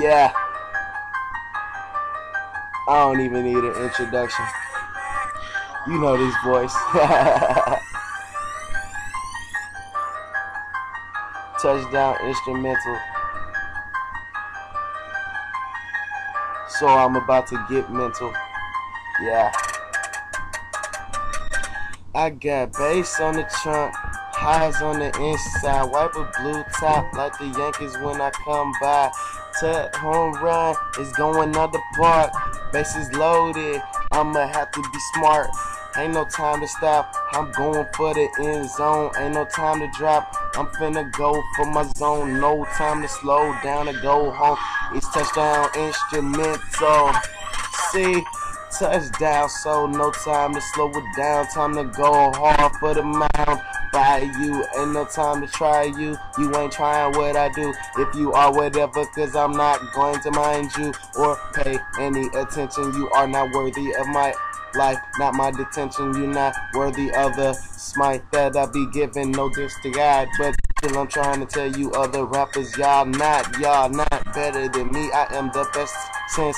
Yeah, I don't even need an introduction. You know this voice. Touchdown instrumental. So I'm about to get mental. Yeah. I got bass on the trunk, highs on the inside, wipe a blue top like the Yankees when I come by. Tut home run is going out the park, bass is loaded, I'ma have to be smart. Ain't no time to stop, I'm going for the end zone. Ain't no time to drop, I'm finna go for my zone. No time to slow down and go home. It's touchdown instrumental. See? Touchdown, so no time to slow it down. Time to go hard for the mound. By you, ain't no time to try you. You ain't trying what I do. If you are whatever, cause I'm not going to mind you or pay any attention. You are not worthy of my life, not my detention. You're not worthy of the smite that I be giving. No diss to God, but still I'm trying to tell you other rappers, y'all not better than me. I am the best since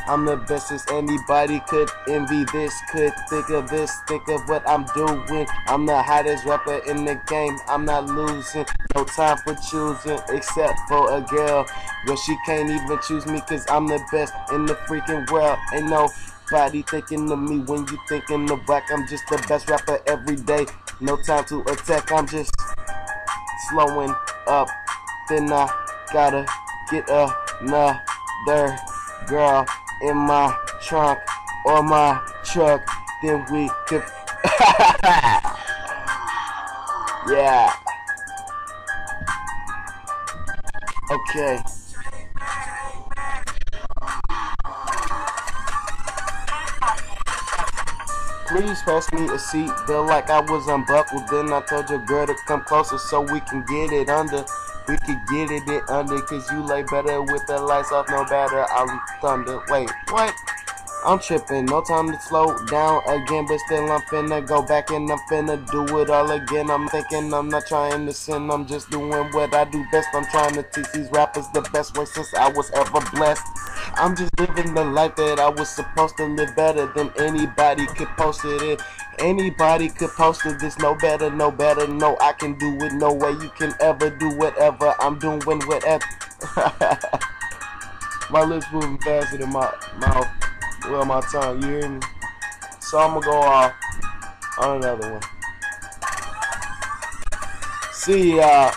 I'm the bestest anybody could envy this, could think of this, think of what I'm doing. I'm the hottest rapper in the game, I'm not losing. No time for choosing, except for a girl. But she can't even choose me, cause I'm the best in the freaking world. Ain't nobody thinking of me when you thinking of black. I'm just the best rapper every day. No time to attack, I'm just slowing up. Then I gotta get another girl in my trunk or my truck, then we could yeah. Okay. Please pass me a seat, feel like I was unbuckled. Then I told your girl to come closer so we can get it under. We could get it under, cause you lay better with the lights off, no better. I'm thunder. Wait, what? I'm tripping, no time to slow down again, but still I'm finna go back and I'm finna do it all again. I'm thinking I'm not trying to sin, I'm just doing what I do best. I'm trying to teach these rappers the best way since I was ever blessed. I'm just living the life that I was supposed to live, better than anybody could post it in. Anybody could post it, this no better, no I can do it, no way you can ever do whatever I'm doing, whatever. My lips moving faster than my mouth. Well, my tongue, you hear me? So I'm gonna go off on another one. See ya.